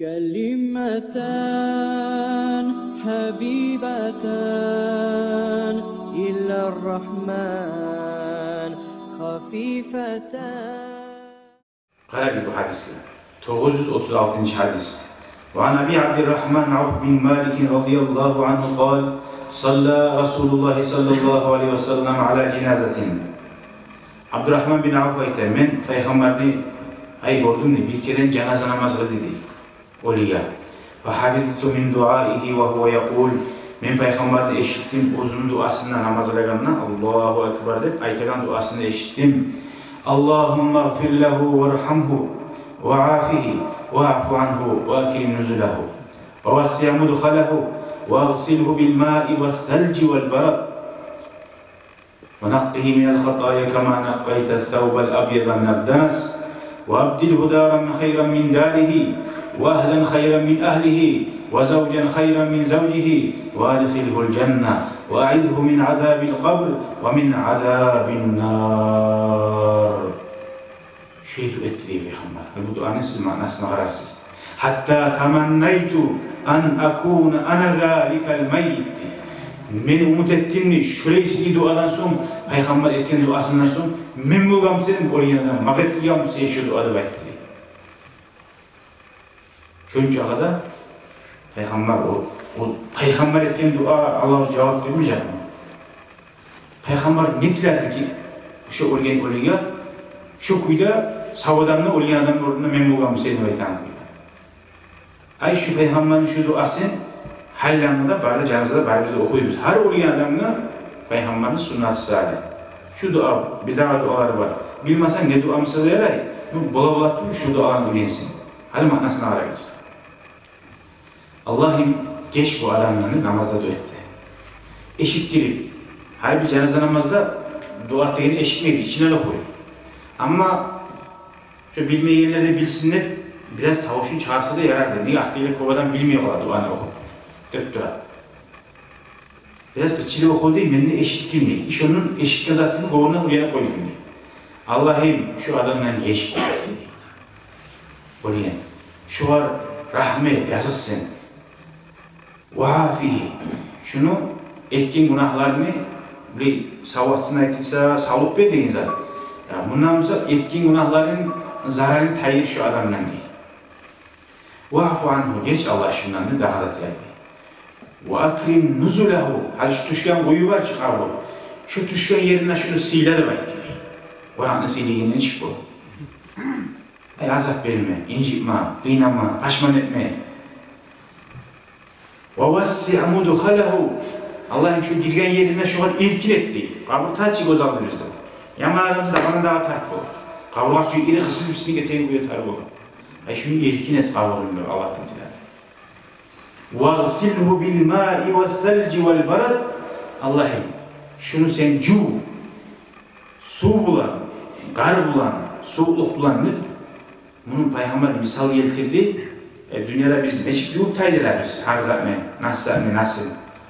كلمتان حبيبتان إلى الرحمن خفيفتان. Qarayız bu hadisle. 936. hadis. وعن أبي عبد الرحمن عوف بن مالك رضي الله عنه قال صلى رسول الله صلى الله عليه وسلم على جنازة. Abdurrahman bin Avf aytadi, men payg'ambarni gördüm de bir kere cenaze namazı dedi. Oliya. Ve hafiztu min duaihi ve huve yaqul. Men payg'ambarni eşittim uzun duasında namaz kılgandan Allahu ekber deb aytgan duasını eşittim. Allahumma gfir lehu verhamhu ve afihi ve afu anhu ve akrim nuzulahu ve vasi' mudkhalahu ve agsilhu bil ma'i ve thalci vel barad. ونقه من الخطايا كما نقيت الثوب الأبيض من الدنس وأبدله دارا خيرا من داره وأهلا خيرا من أهله وزوجا خيرا من زوجه وأدخله الجنة وأعذه من عذاب القبر ومن عذاب النار. Şeytu ettiği peygamber. Bu duanın siz manasını ararsınız. Hatta temenneytu an akuna ana zalikal meyyit. Men umut ettimni şöyleysi duadan soň, Peygamber etken duasından soň, men bu gamsın bolýandan magatygam şu duada baytdy. Şonça kadar Peygamber Peygamber etken dua Allah cevap vermeyecek mi? Peygamber ne tiledi ki şu ölgen ölüge şu kuyda savadamda ölgen adamın orada men bu gamsın baytan kuyda. Ay şu Peygamberin şu duası hallamda barda cenazede barımızda okuyuyoruz. Her olayan adamına Peygamberin sünnat-ı salih. Şu dua, bir daha duaları var. Bilmezsen ne duamıza da yaray. Bola bola tutmuş şu duanı bilinsin. Hadi manasını arayız. Allah'ım geç bu adamlarını namazda dua etti. Eşittirip, her bir cenaze namazda dua tekini eşitmeydi, içine de koyuyor. Ama şu bilmeyenler de bilsinler, biraz tavuşun çağırsa da yarardır. Niye aklıyla kovadan bilmiyorlar duanı okuyup. Biraz içine okudu değil, benimle eşittim değil. İş onun eşitken zatını kovundan oraya koydum değil. Allah'ım şu adamdan geçti. Oraya. Şu var rahmet, yazılsın. Vafihi. Şunu etkin günahlarını bir savaşçısına etkinse sağlık ver deyin zaten. Bundan sonra etkin günahların zararını tayir şu adamdan değil. Vafu anhu. Geç Allah şundan daha da tayir. Ve akrim nuzulahu. Hadi şu düşken kuyu var çıkar bu. Şu düşken yerinden şunu sile de bekliyor. Kur'an'ı sileyinin çık bu. Azap verme, incitme, kıynama, paşman etme. Ve vassi' mudkhalahu. Allah'ın şu girgen yerinden şu kadar irkin etti. Kabur taçı gözaldı bizde. Yaman adamızda bana daha tarif olur. Kaburga suyu iri kısır üstüne getireyim kuyu tarif olur. Şunu irkin et kaburunu Allah'tan diler. وَغْسِلْهُ بِالْمَاءِ وَالثَّلْجِ وَالْبَرَدِ. Allah'ım şunu sen su bulan, kar bulan, soğukluk bulan bunun Peygamber misal getirdi. Dünyada biz meçik yuğup taydılar biz. Harzatme, nasıl.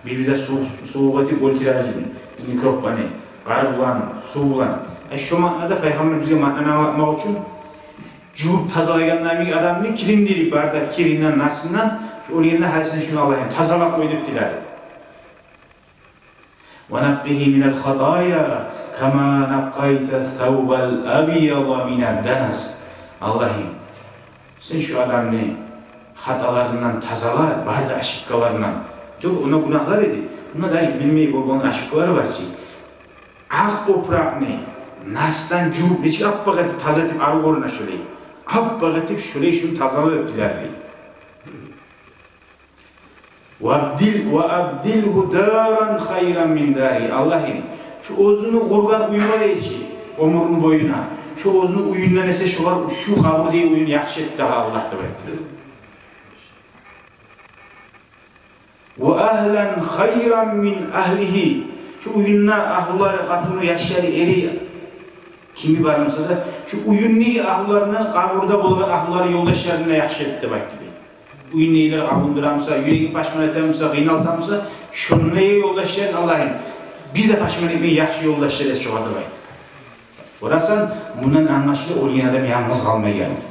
Bir de soğuk etip oltirar gibi. Mikrop bani, kar bulan, su bulan. Şu manada Peygamber bize manana anlatmak için yuğup tazalayanlar bir adamını kirindirip bardak kirinden, nasından o yerine hadisine şunu Allah'ım tazalak koyup diler. وَنَقِّهِ مِنَ الْخَطَايَا كَمَا نَقَّيْتَ الثَّوْبَ الْأَبِيَضَ مِنَ الدَّنَسِ. Allah'ım sen şu adamını hatalarından tazala, barda aşıkkalarından. Yok ona günahlar idi. Buna da bilmeyip onun aşıkkaları var ki. Ak toprak ne? Nas'tan cüb, neçik appak etip taza etip arı koruna şöyle. Appak etip şöyle şunu tazalı öptüler diye. وَأَبْدِلْهُ دَارًا خَيْرًا مِنْ دَارِهِ. Allah'ım şu ozunu korgan uyuma deyci, omurun boyuna. Şu ozunu uyundan ese şu kabı diye uyun yakşı et daha Allah'ta bekliyor. وَأَهْلًا خَيْرًا مِنْ أَهْلِهِ. Şu uyunna ahulları, katını, yaşları, eri kimi varmışsa da şu uyunni ahullarının kaburda bulgan ahulları yoldaşlarına yakşı et de bekliyor. Uyun neyleri kabunduramsa, yüreği paşman etemse, kıynaltamsa, şunları yoldaşlar Allah'ım bir de paşman etmeyi yakşı yoldaşlar et şu kadar. Orasan bundan anlaşılır olayan adam yalnız kalmaya gelmez.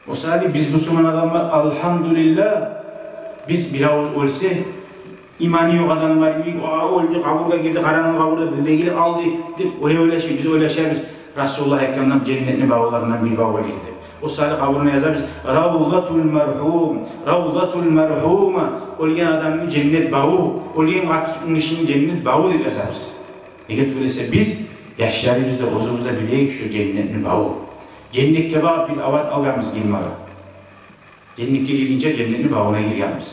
Osali biz Müslüman adamlar elhamdülillah biz bir ağız ölse imani yok adamlar öldü kaburga girdi karanlık kaburga begili aldı deyip öyle biz öyle Resulullah Ekrem'den cennetli bağlarından bir bağ girdi. O salih kaburuna yazar biz Ravzatul merhum, Ravzatul merhuma olgen adamın cennet bağı, olgen atışının cennet bağı diye yazarız. Eğer öyleyse biz yaşlarımızda, ozumuzda bileyik şu cennetin bağı. Cennetke bağ bir avat algamız girmeye. Cennetke girince cennetin bağına girganmiz.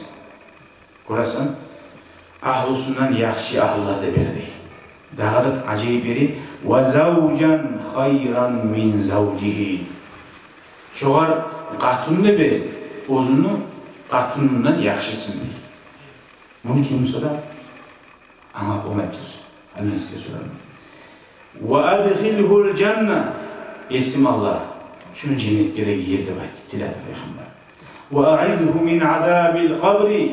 Korasan, ahlusundan yaxşı ahlular da berdi. Dağıdat acayip beri وَزَوْجًا خَيْرًا مِنْ زَوْجِهِ Çoğar qatun ne be, ozunu qatunundan yaxşısın deyil. Bunu kim sorar? Ana omettuz. Anne size sorarım. وَاَدْخِلْهُ الْجَنَّةِ Esim Allah. Şunu cennetlere girdi bak. Diledi Peygamber. وَاَعِذْهُ مِنْ عَذَابِ الْقَبْرِ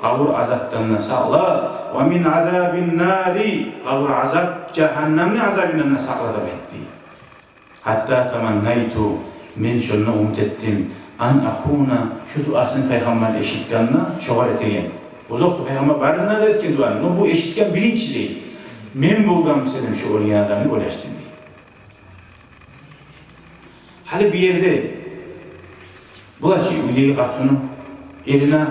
Kabur azaptan sağla. وَمِنْ عَذَابِ النَّارِ Kabur azap, cehennemli azabından sağla da betti. Hatta tamannaytu men şunu umut ettim. An akuna şu duasını Peygamber eşitkanına şoğar etegen. Uzakta Peygamber barına da etken duanı. Bu eşitken bilinç değil. Men bulgam senin şu olgen adamı ulaştım diye. Hali bir yerde bulaşı üyeyi katını eline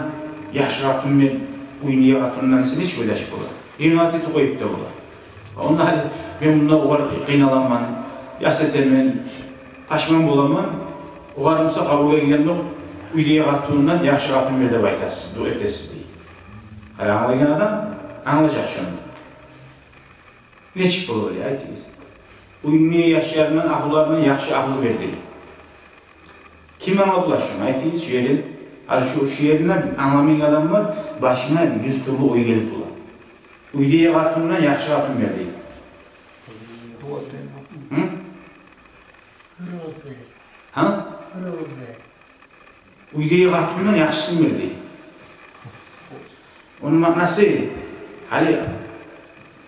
yaxşı katını ben üyeyi katından sen hiç ulaşıp ola. Eline ateti koyup da ola. Onda hali ben bununla o kadar kıynalanman, yasetemen, taşman bulaman, o kadarımsa kabuğa gidenlik üyeyi katından yaxşı katını bir de baytasız, dua etesiz diye. Hali anlayan adam anlayacak şunu. Ne çık olur ya ayetimiz? Ünlü yaşlarından, ahlularından yaxşı ahlı verdi. Kim anladılar şunu? Ayetimiz şu yerin, şu yerinden anlamayan adam var, başına 100 türlü oy gelip dolar. Üydeye katından yaxşı katın verdi. Hı? Ha? Üydeye katından yaxşısını verdi. Onun manası, hali,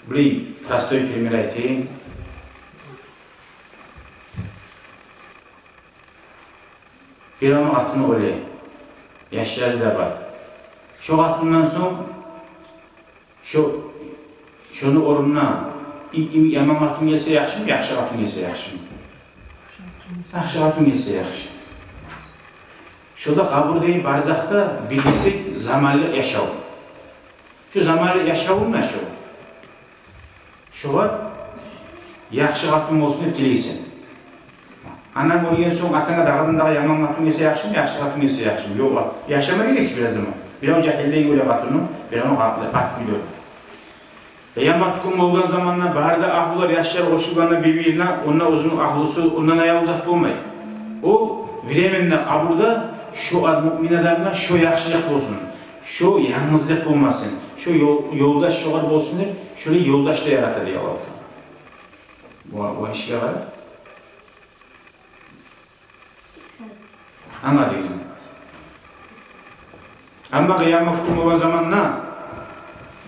burayı prostoy primjer aytayım. Bir onun atını öyle, yaşları da var. Şu atından son, şunu orunna, yaman atın gelse yaxşı mı, yaxşı atın gelse yaxşı mı? Yaxşı atın gelse yaxşı. Şurada kaburdayı barzakta bilgisek zamanlı yaşav. Şu zamanlı yaşavın ne şu? Şu var, yaxşı atın olsun hep dileysin. Anan olgen soň atana dağdan yaman atın gelse yaxşı mı, yaxşı atın gelse yaxşı mı? Yok, yaşama gerek biraz zaman. Bir an cahilliği öyle atını, bir an atmıyor. Yaman atın olgan zamanla barda ahlular yaşlar oşuganla birbirine, onunla uzun ahlusu, ondan ayağı uzak bulmayın. O vremenine kaburda şu mümin adamına şu yaxşılık olsun, şu yalnızlık olmasın, şu yoldaş şoğar olsun hep, şöyle yoldaş da yaratır diye Allah'tan. Bu işe var. Anladınız mı? Ama kıyamet kurmağı zamanla,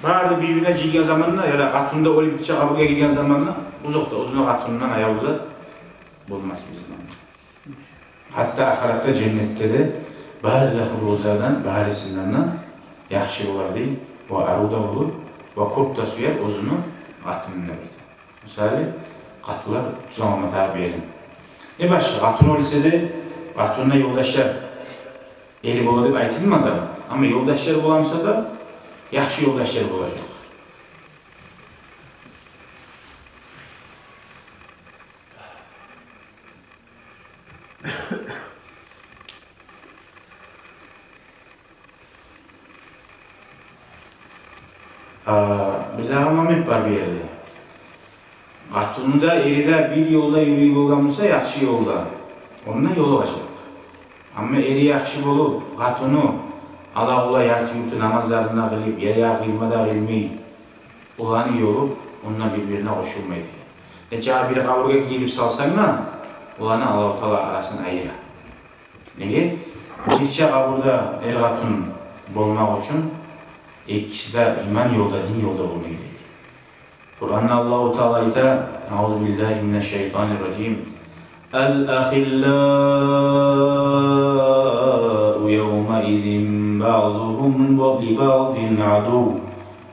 barda birbirine girgen zamanla ya da katunda olup bıçak kabuğa girgen zamanla uzakta uzun katundan ayağı uzat bulmaz bizim. Hatta ahirette cennette de barda huruzlardan, barisinden yaxşı olar değil, o aruda olur, o kopta suyar uzunu katununa biter. Misali, katular tuzamama tabi elim. Ne başka? Katun olursa de Batunla yoldaşlar eli bola deb aytilmadi, ama yoldaşlar bolamsa da yaxşı yoldaşlar olacak. Bir daha Mehmet var bir yerde. Katunu da eride bir yolda yürüyüp olgansa yaxşı yolda. Ondan yolu açılır. Ama eri yaxşı bolup, katunu Allah yartı yurtu namazlarına kılıp, yaya kılmada kılmayı ulanı yolu onunla birbirine koşulmaydı. Neçe bir kaburga giyip salsanla, ulanı Allah-u Teala arasını ayıra. Nege? Neçe kaburda el katun bolmak için ikisi de iman yolda, din yolda olmayı gerekir. Kur'an'da Allah-u Teala ite Euzubillahimineşşeytanirracim El-ahillâ يَوْمَئِذٍ بَعْضُهُمْ لِبَعْضٍ عَدُوٌّ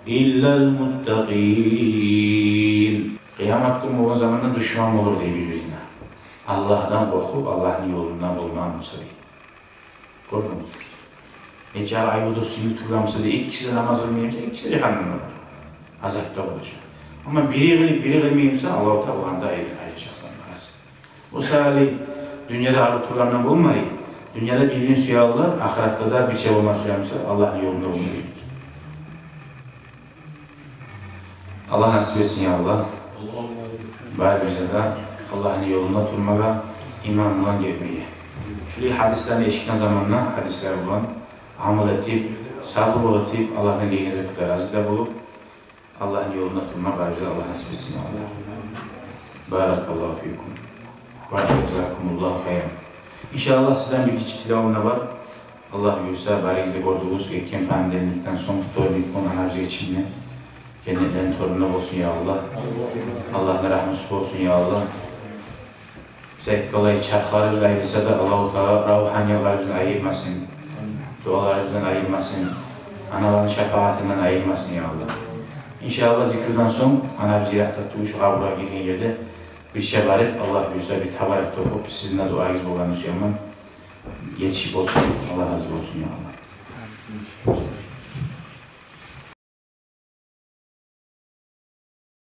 إِلَّا الْمُتَّقِينَ. Kıyamet günü o zamanında düşman olur diye birbirine. Allah'tan korkup Allah'ın yolundan bulunan musalli. Gördün mü? Ece ayıbıdır sünni turlamsa diye ikisi de namaz kılmayınca ikisi de cehennemde olur. Azapta olacak. Ama biri kılmayınca Allah-u Teala'dan da ayıracak sanırız. Bu sayede dünyada alıp turlarından bulmayın. Dünyada bildiğin suya Allah, ahirette de bir şey olmaz suyamsa Allah'ın yolunda bulunur. Allah nasip etsin ya Allah. Bari bize de Allah'ın yolunda durmaya, imanla gelmeye. Şöyle hadislerini eşitlen zamanla hadisler bulan, amel etip, sabır etip, Allah'ın lehinize kadar razı bulup, Allah'ın yolunda durmak bari bize Allah nasip etsin ya Allah. Barakallahu fikum. Ve cezakumullahu hayran. İnşallah sizden bir küçük tilavına var. Allah buyursa bari izle gördüğünüz geçen pandemikten son tutorluk konu anarcı geçimine. Cennetlerin torununa olsun ya Allah. Allah'ın rahmetli olsun ya Allah. Zevk olayı çarklarımız ayrılsa da Allah-u Teala ruhaniyalarımızdan ayırmasın. Dualarımızdan ayırmasın. Anaların şefaatinden ayırmasın ya Allah. İnşallah zikirden son ana ziyaret ettiği şu kabura girdiğin yerde bir şey varıp Allah buyursa bir tabarak okup sizinle duayız bulganız yaman yetişip olsun. Allah razı olsun ya Allah.